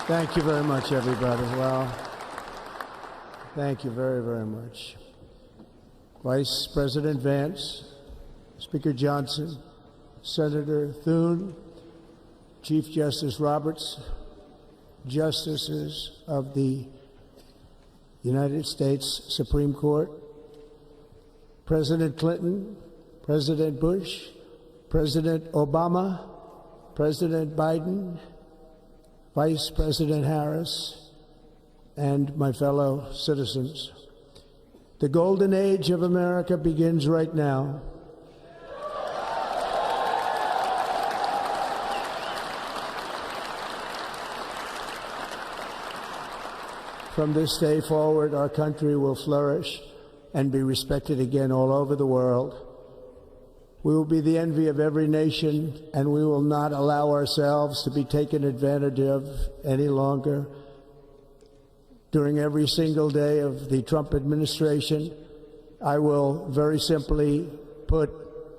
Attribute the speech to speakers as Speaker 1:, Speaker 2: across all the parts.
Speaker 1: Thank you very much, everybody. Well, thank you very, very much. Vice President Vance, Speaker Johnson, Senator Thune, Chief Justice Roberts, Justices of the United States Supreme Court, President Clinton, President Bush, President Obama, President Biden, Vice President Harris, and my fellow citizens. The golden age of America begins right now. From this day forward, our country will flourish and be respected again all over the world. We will be the envy of every nation, and we will not allow ourselves to be taken advantage of any longer. During every single day of the Trump administration, I will very simply put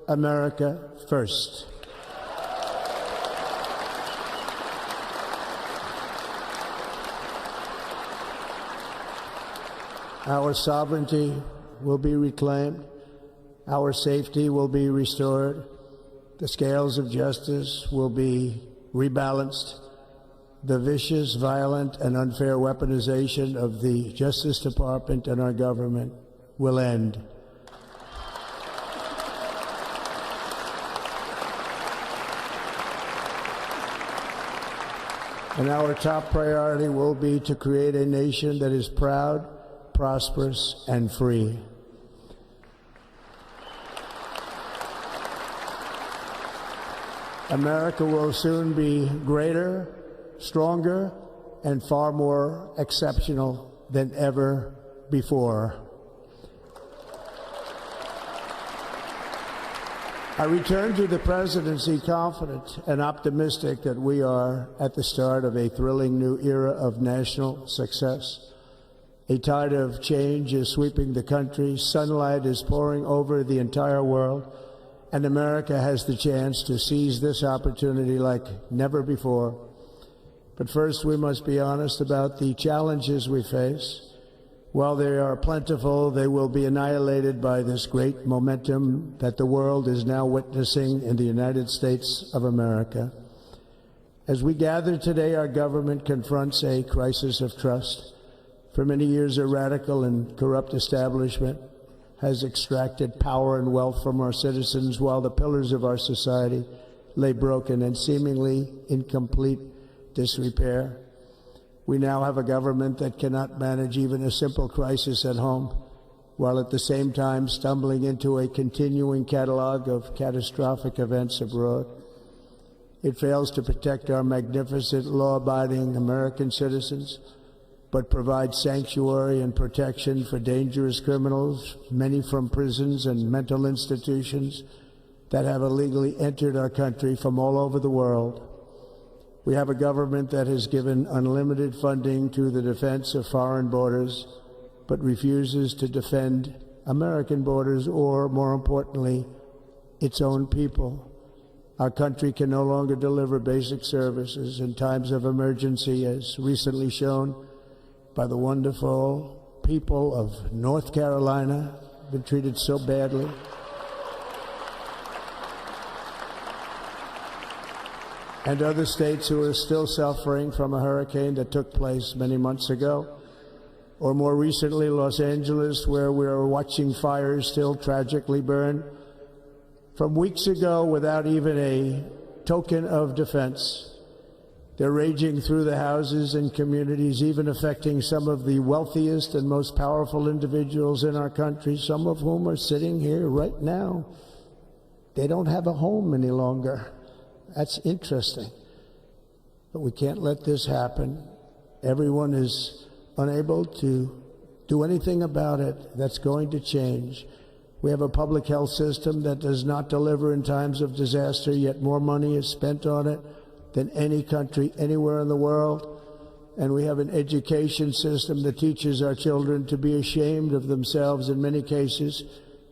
Speaker 1: America first. Our sovereignty will be reclaimed. Our safety will be restored. The scales of justice will be rebalanced. The vicious, violent, and unfair weaponization of the Justice Department and our government will end. And our top priority will be to create a nation that is proud, prosperous, and free. America will soon be greater, stronger, and far more exceptional than ever before. I return to the presidency confident and optimistic that we are at the start of a thrilling new era of national success. A tide of change is sweeping the country, sunlight is pouring over the entire world, and America has the chance to seize this opportunity like never before. But first, we must be honest about the challenges we face. While they are plentiful, they will be annihilated by this great momentum that the world is now witnessing in the United States of America. As we gather today, our government confronts a crisis of trust. For many years, a radical and corrupt establishment has extracted power and wealth from our citizens while the pillars of our society lay broken and seemingly in complete disrepair. We now have a government that cannot manage even a simple crisis at home, while at the same time stumbling into a continuing catalog of catastrophic events abroad. It fails to protect our magnificent, law-abiding American citizens, but provides sanctuary and protection for dangerous criminals, many from prisons and mental institutions that have illegally entered our country from all over the world. We have a government that has given unlimited funding to the defense of foreign borders, but refuses to defend American borders or, more importantly, its own people. Our country can no longer deliver basic services in times of emergency, as recently shown by the wonderful people of North Carolina, been treated so badly. And other states who are still suffering from a hurricane that took place many months ago. Or more recently, Los Angeles, where we are watching fires still tragically burn. From weeks ago, without even a token of defense, they're raging through the houses and communities, even affecting some of the wealthiest and most powerful individuals in our country, some of whom are sitting here right now. They don't have a home any longer. That's interesting. But we can't let this happen. Everyone is unable to do anything about it. That's going to change. We have a public health system that does not deliver in times of disaster, yet more money is spent on it than any country anywhere in the world. And we have an education system that teaches our children to be ashamed of themselves in many cases,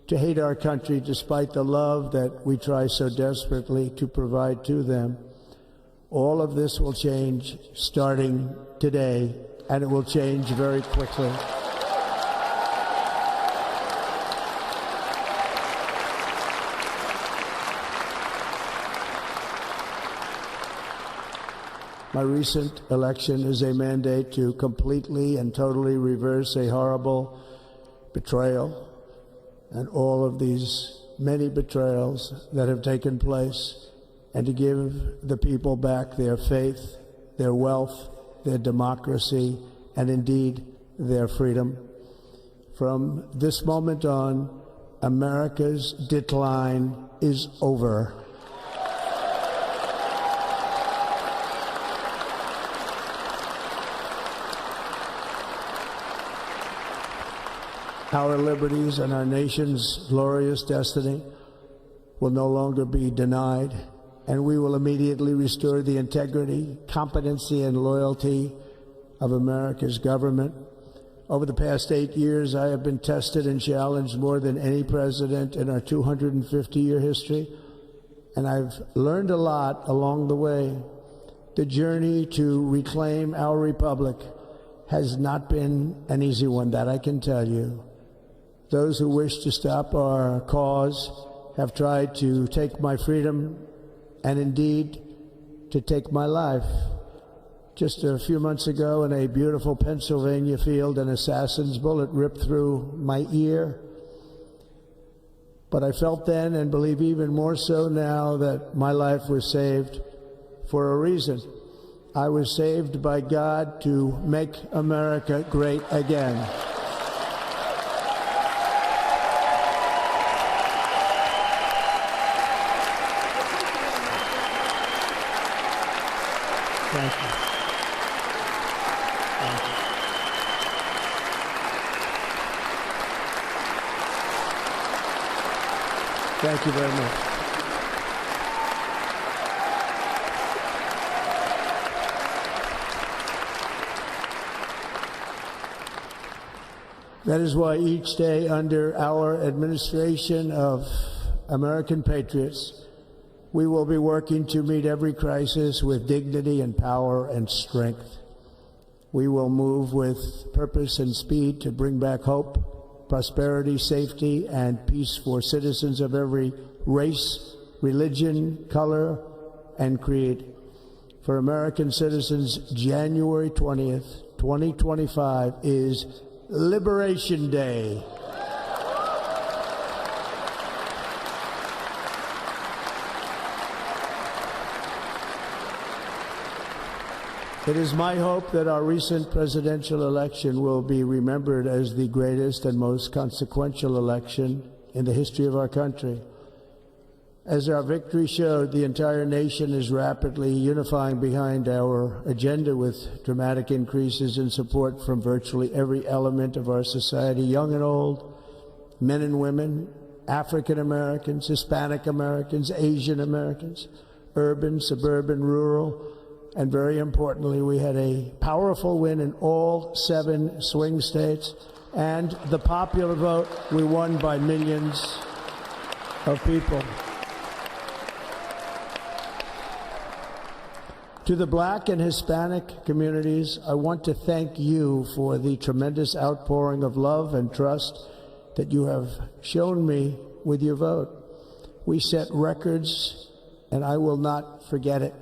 Speaker 1: to hate our country despite the love that we try so desperately to provide to them. All of this will change starting today, and it will change very quickly. My recent election is a mandate to completely and totally reverse a horrible betrayal and all of these many betrayals that have taken place, and to give the people back their faith, their wealth, their democracy, and indeed their freedom. From this moment on, America's decline is over. Our liberties and our nation's glorious destiny will no longer be denied, and we will immediately restore the integrity, competency, and loyalty of America's government. Over the past 8 years, I have been tested and challenged more than any president in our 250-year history, and I've learned a lot along the way. The journey to reclaim our republic has not been an easy one, that I can tell you. Those who wish to stop our cause have tried to take my freedom and indeed to take my life. Just a few months ago in a beautiful Pennsylvania field, an assassin's bullet ripped through my ear. But I felt then, and believe even more so now, that my life was saved for a reason. I was saved by God to make America great again. Thank you. Thank you. Thank you very much. That is why each day under our administration of American patriots, we will be working to meet every crisis with dignity and power and strength. We will move with purpose and speed to bring back hope, prosperity, safety, and peace for citizens of every race, religion, color, and creed. For American citizens, January 20th, 2025 is Liberation Day. It is my hope that our recent presidential election will be remembered as the greatest and most consequential election in the history of our country. As our victory showed, the entire nation is rapidly unifying behind our agenda with dramatic increases in support from virtually every element of our society, young and old, men and women, African Americans, Hispanic Americans, Asian Americans, urban, suburban, rural. And very importantly, we had a powerful win in all 7 swing states. And the popular vote, we won by millions of people. To the Black and Hispanic communities, I want to thank you for the tremendous outpouring of love and trust that you have shown me with your vote. We set records, and I will not forget it.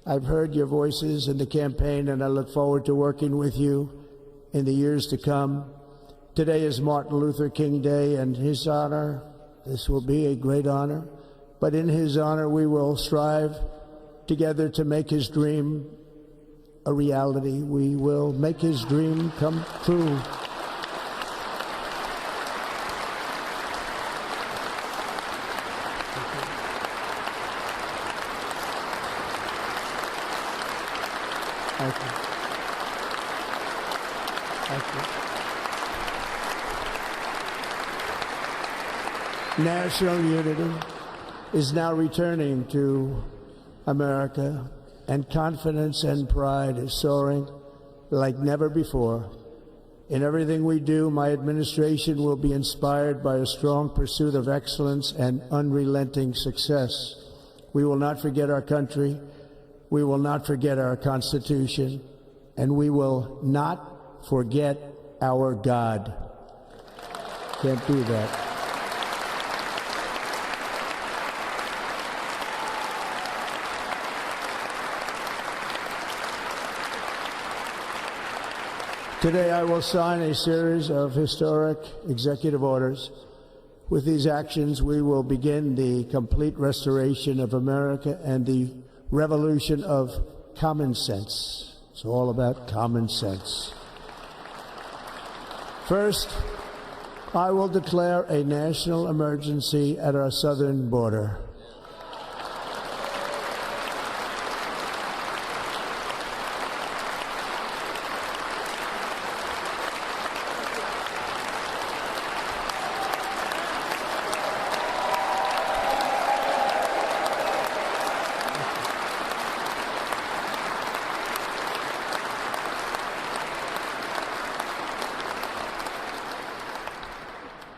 Speaker 1: I've heard your voices in the campaign, and I look forward to working with you in the years to come. Today is Martin Luther King Day, and in his honor, this will be a great honor, but in his honor, we will strive together to make his dream a reality. We will make his dream come true. Thank you. Thank you. National unity is now returning to America, and confidence and pride is soaring like never before. In everything we do, my administration will be inspired by a strong pursuit of excellence and unrelenting success. We will not forget our country. we will not forget our Constitution, and we will not forget our God. Can't do that. Today I will sign a series of historic executive orders. With these actions, we will begin the complete restoration of America and the revolution of common sense. It's all about common sense. First, I will declare a national emergency at our southern border.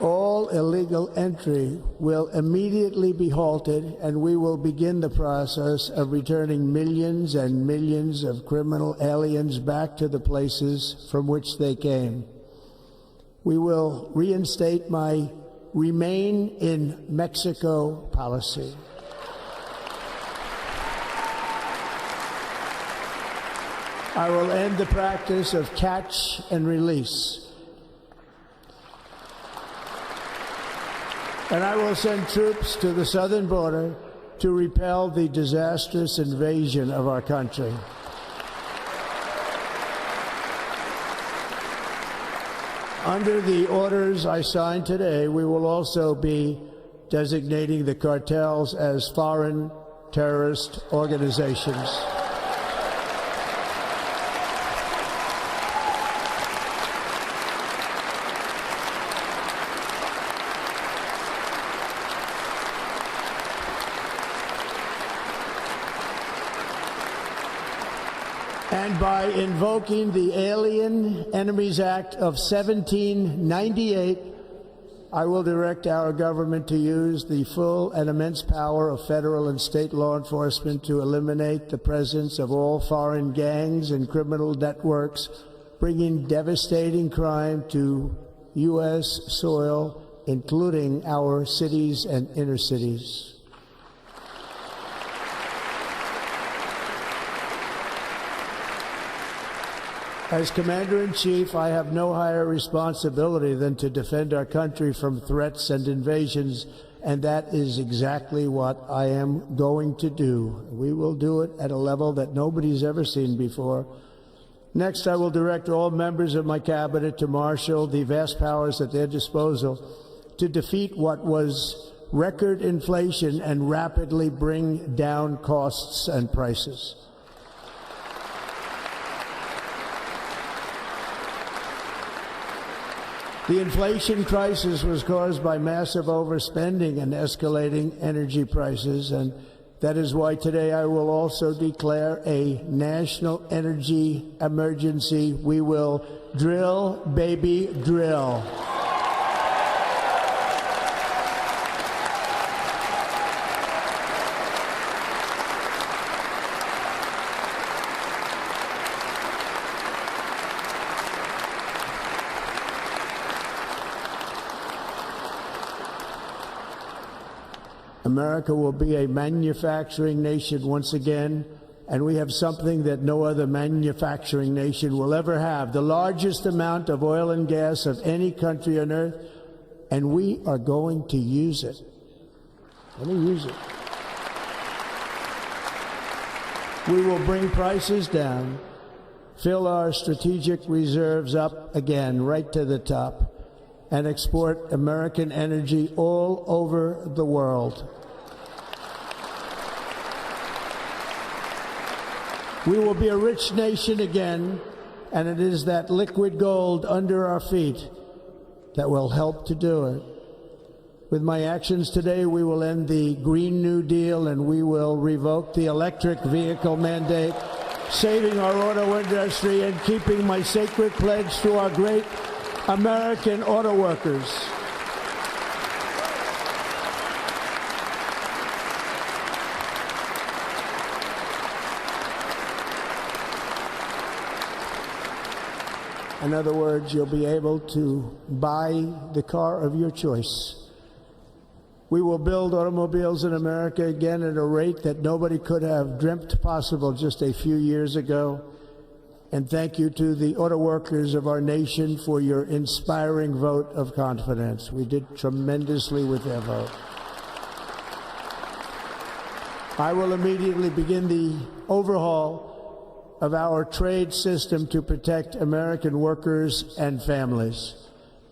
Speaker 1: All illegal entry will immediately be halted, and we will begin the process of returning millions and millions of criminal aliens back to the places from which they came. We will reinstate my Remain in Mexico policy. I will end the practice of catch and release. And I will send troops to the southern border to repel the disastrous invasion of our country. Under the orders I signed today, we will also be designating the cartels as foreign terrorist organizations. And by invoking the Alien Enemies Act of 1798, I will direct our government to use the full and immense power of federal and state law enforcement to eliminate the presence of all foreign gangs and criminal networks, bringing devastating crime to U.S. soil, including our cities and inner cities. As Commander-in-Chief, I have no higher responsibility than to defend our country from threats and invasions, and that is exactly what I am going to do. We will do it at a level that nobody's ever seen before. Next, I will direct all members of my cabinet to marshal the vast powers at their disposal to defeat what was record inflation and rapidly bring down costs and prices. The inflation crisis was caused by massive overspending and escalating energy prices, and that is why today I will also declare a national energy emergency. We will drill, baby, drill. America will be a manufacturing nation once again, and we have something that no other manufacturing nation will ever have, the largest amount of oil and gas of any country on earth, and we are going to use it. Let me use it. We will bring prices down, fill our strategic reserves up again, right to the top, and export American energy all over the world. We will be a rich nation again, and it is that liquid gold under our feet that will help to do it. With my actions today, we will end the Green New Deal, and we will revoke the electric vehicle mandate, saving our auto industry and keeping my sacred pledge to our great American auto workers. In other words, you'll be able to buy the car of your choice. We will build automobiles in America again at a rate that nobody could have dreamt possible just a few years ago. And thank you to the auto workers of our nation for your inspiring vote of confidence. We did tremendously with their vote. I will immediately begin the overhaul of our trade system to protect American workers and families.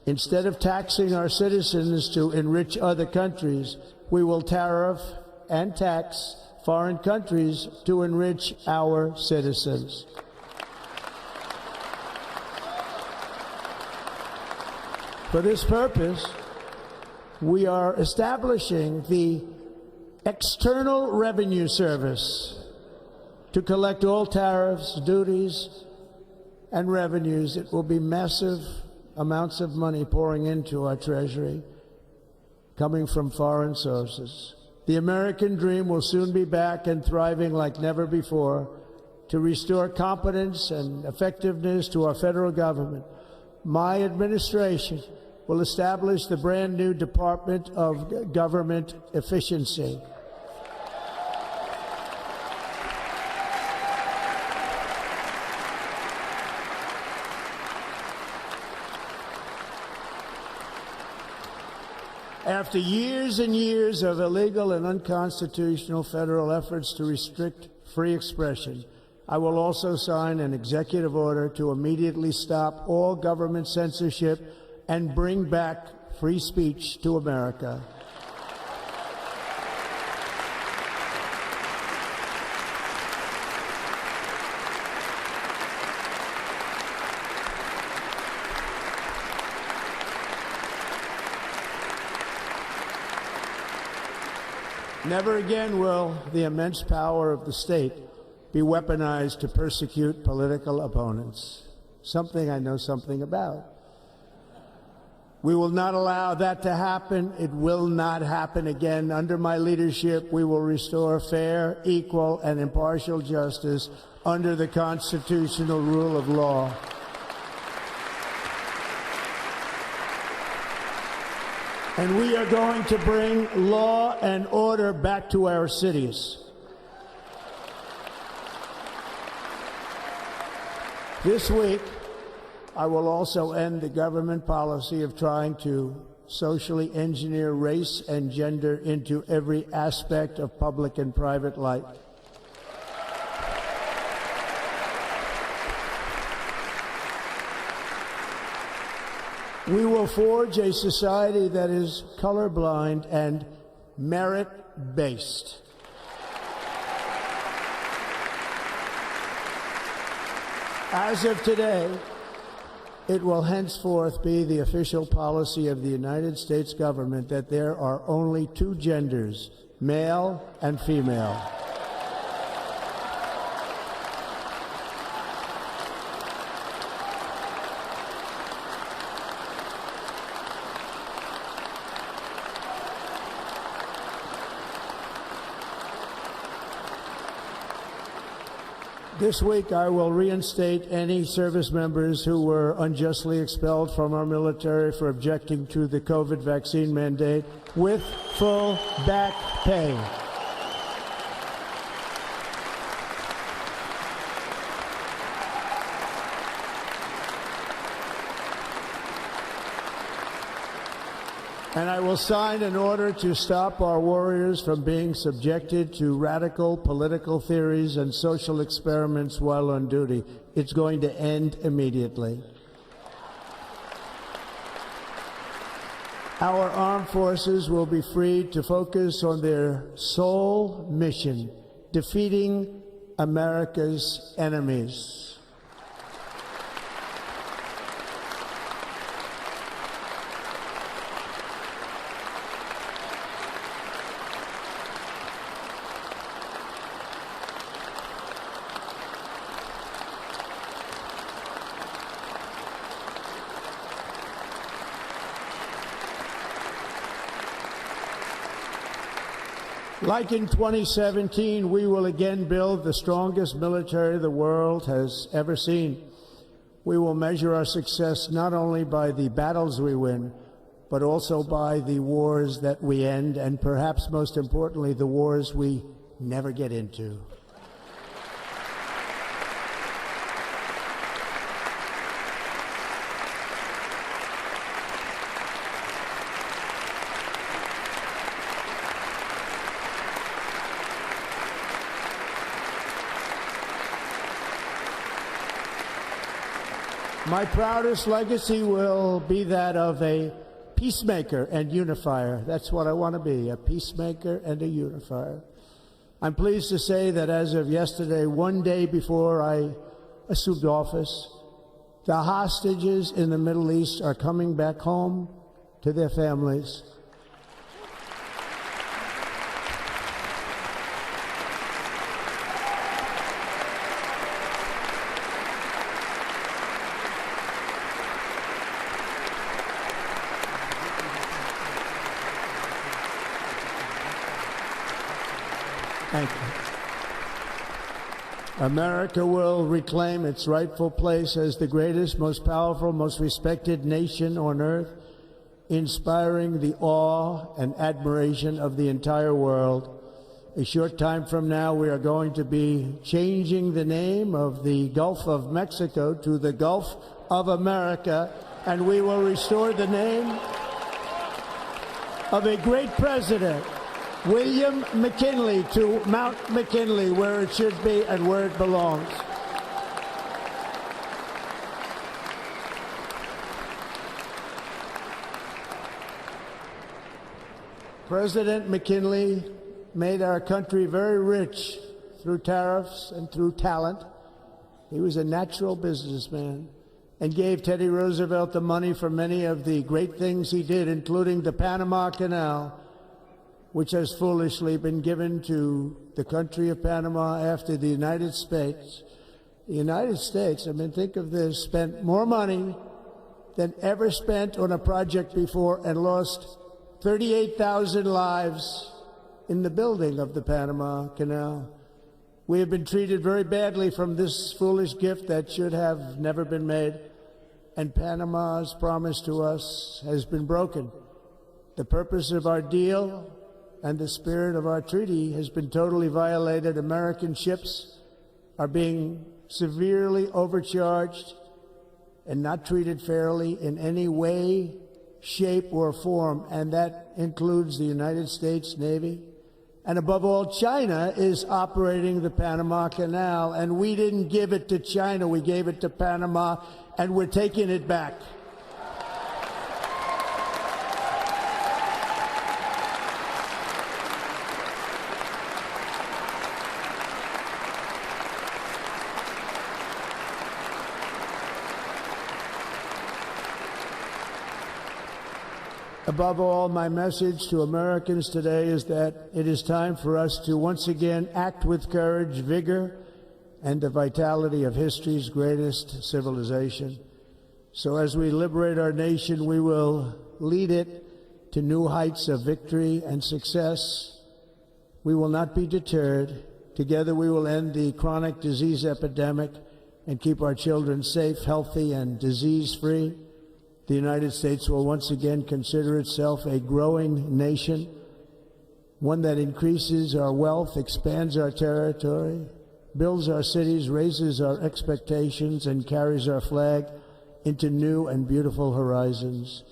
Speaker 1: Instead of taxing our citizens to enrich other countries, we will tariff and tax foreign countries to enrich our citizens. For this purpose, we are establishing the External Revenue Service to collect all tariffs, duties, and revenues. It will be massive amounts of money pouring into our treasury, coming from foreign sources. The American dream will soon be back and thriving like never before to restore competence and effectiveness to our federal government. My administration will establish the brand new Department of Government Efficiency. After years and years of illegal and unconstitutional federal efforts to restrict free expression, I will also sign an executive order to immediately stop all government censorship and bring back free speech to America. Never again will the immense power of the state be weaponized to persecute political opponents, something I know something about. We will not allow that to happen. It will not happen again. Under my leadership, we will restore fair, equal, and impartial justice under the constitutional rule of law. And we are going to bring law and order back to our cities. This week, I will also end the government policy of trying to socially engineer race and gender into every aspect of public and private life. We will forge a society that is colorblind and merit-based. As of today, it will henceforth be the official policy of the United States government that there are only two genders, male and female. This week, I will reinstate any service members who were unjustly expelled from our military for objecting to the COVID vaccine mandate with full back pay. And I will sign an order to stop our warriors from being subjected to radical political theories and social experiments while on duty. It's going to end immediately. Our armed forces will be free to focus on their sole mission, defeating America's enemies. Like in 2017, we will again build the strongest military the world has ever seen. We will measure our success not only by the battles we win, but also by the wars that we end, and perhaps most importantly, the wars we never get into. My proudest legacy will be that of a peacemaker and unifier. That's what I want to be, a peacemaker and a unifier. I'm pleased to say that as of yesterday, one day before I assumed office, the hostages in the Middle East are coming back home to their families. Thank you. America will reclaim its rightful place as the greatest, most powerful, most respected nation on earth, inspiring the awe and admiration of the entire world. A short time from now, we are going to be changing the name of the Gulf of Mexico to the Gulf of America, and we will restore the name of a great president, William McKinley, to Mount McKinley, where it should be and where it belongs. President McKinley made our country very rich through tariffs and through talent. He was a natural businessman and gave Teddy Roosevelt the money for many of the great things he did, including the Panama Canal, which has foolishly been given to the country of Panama after the United States. The United States, I mean, think of this, spent more money than ever spent on a project before and lost 38,000 lives in the building of the Panama Canal. We have been treated very badly from this foolish gift that should have never been made, and Panama's promise to us has been broken. The purpose of our deal and the spirit of our treaty has been totally violated. American ships are being severely overcharged and not treated fairly in any way, shape, or form, and that includes the United States Navy. And above all, China is operating the Panama Canal, and we didn't give it to China, we gave it to Panama, and we're taking it back. Above all, my message to Americans today is that it is time for us to once again act with courage, vigor, and the vitality of history's greatest civilization. So as we liberate our nation, we will lead it to new heights of victory and success. We will not be deterred. Together we will end the chronic disease epidemic and keep our children safe, healthy, and disease-free. The United States will once again consider itself a growing nation, one that increases our wealth, expands our territory, builds our cities, raises our expectations, and carries our flag into new and beautiful horizons.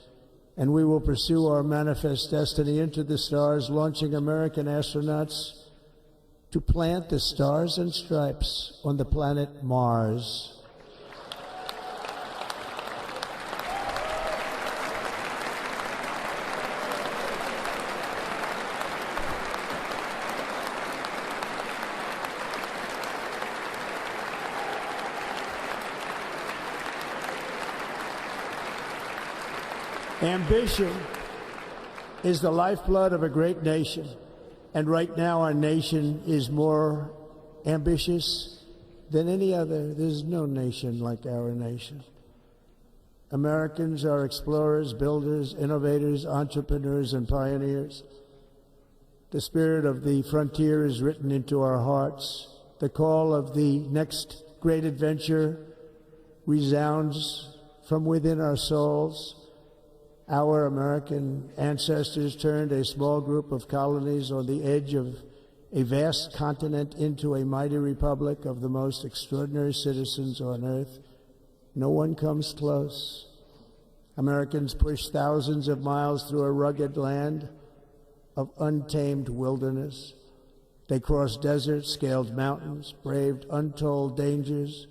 Speaker 1: And we will pursue our manifest destiny into the stars, launching American astronauts to plant the stars and stripes on the planet Mars. Ambition is the lifeblood of a great nation, and right now our nation is more ambitious than any other. There's no nation like our nation. Americans are explorers, builders, innovators, entrepreneurs, and pioneers. The spirit of the frontier is written into our hearts. The call of the next great adventure resounds from within our souls. Our American ancestors turned a small group of colonies on the edge of a vast continent into a mighty republic of the most extraordinary citizens on earth. No one comes close. Americans pushed thousands of miles through a rugged land of untamed wilderness. They crossed deserts, scaled mountains, braved untold dangers,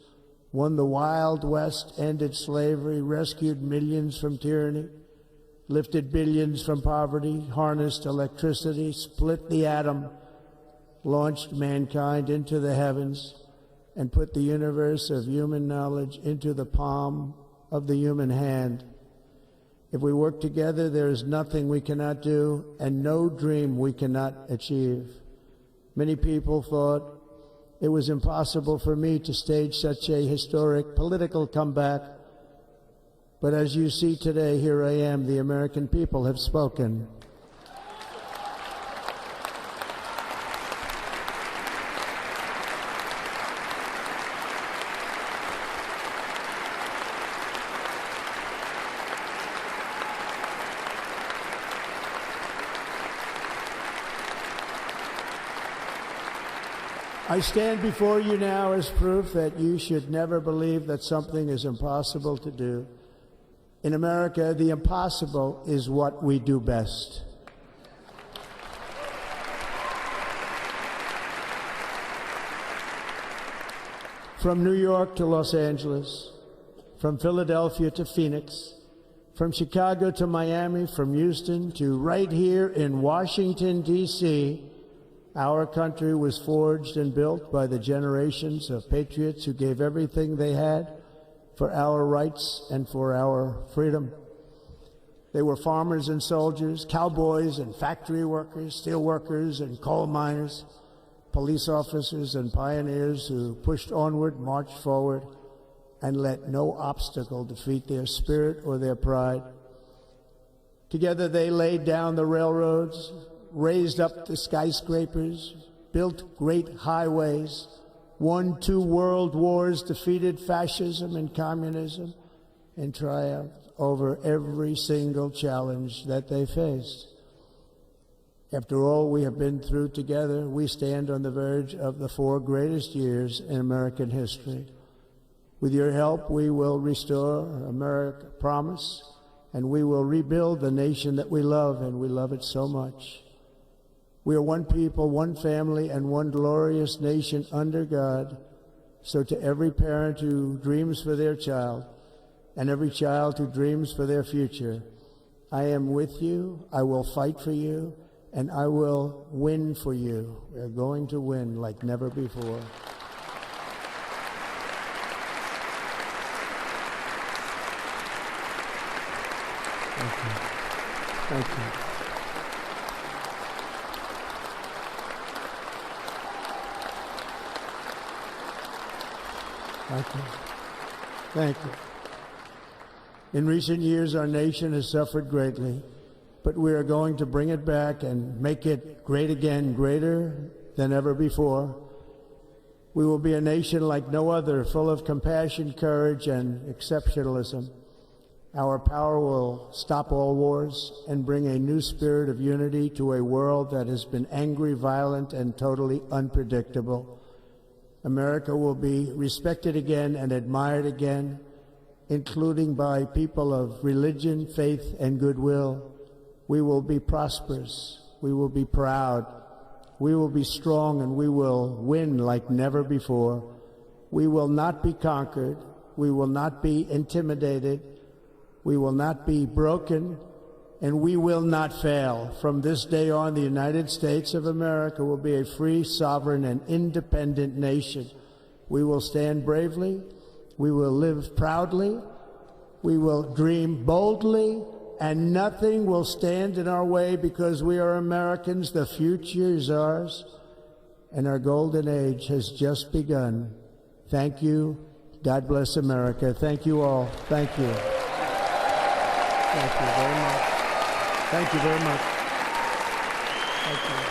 Speaker 1: won the Wild West, ended slavery, rescued millions from tyranny, lifted billions from poverty, harnessed electricity, split the atom, launched mankind into the heavens, and put the universe of human knowledge into the palm of the human hand. If we work together, there is nothing we cannot do and no dream we cannot achieve. Many people thought it was impossible for me to stage such a historic political comeback. But as you see today, here I am. The American people have spoken. I stand before you now as proof that you should never believe that something is impossible to do. In America, the impossible is what we do best. From New York to Los Angeles, from Philadelphia to Phoenix, from Chicago to Miami, from Houston to right here in Washington, D.C., our country was forged and built by the generations of patriots who gave everything they had for our rights and for our freedom. They were farmers and soldiers, cowboys and factory workers, steel workers and coal miners, police officers and pioneers who pushed onward, marched forward, and let no obstacle defeat their spirit or their pride. Together they laid down the railroads, raised up the skyscrapers, built great highways, won 2 world wars, defeated fascism and communism, and triumphed over every single challenge that they faced. After all we have been through together, we stand on the verge of the 4 greatest years in American history. With your help, we will restore America promise, and we will rebuild the nation that we love, and we love it so much. We are one people, one family, and one glorious nation under God. So to every parent who dreams for their child, and every child who dreams for their future, I am with you, I will fight for you, and I will win for you. We are going to win like never before. Thank you. Thank you. Thank you. Thank you. In recent years, our nation has suffered greatly, but we are going to bring it back and make it great again, greater than ever before. We will be a nation like no other, full of compassion, courage, and exceptionalism. Our power will stop all wars and bring a new spirit of unity to a world that has been angry, violent, and totally unpredictable. America will be respected again and admired again, including by people of religion, faith, and goodwill. We will be prosperous. We will be proud. We will be strong, and we will win like never before. We will not be conquered. We will not be intimidated. We will not be broken, and we will not fail. From this day on, the United States of America will be a free, sovereign, and independent nation. We will stand bravely. We will live proudly. We will dream boldly, and nothing will stand in our way because we are Americans. The future is ours, and our golden age has just begun. Thank you. God bless America. Thank you all. Thank you. Thank you very much. Thank you very much. Thank you.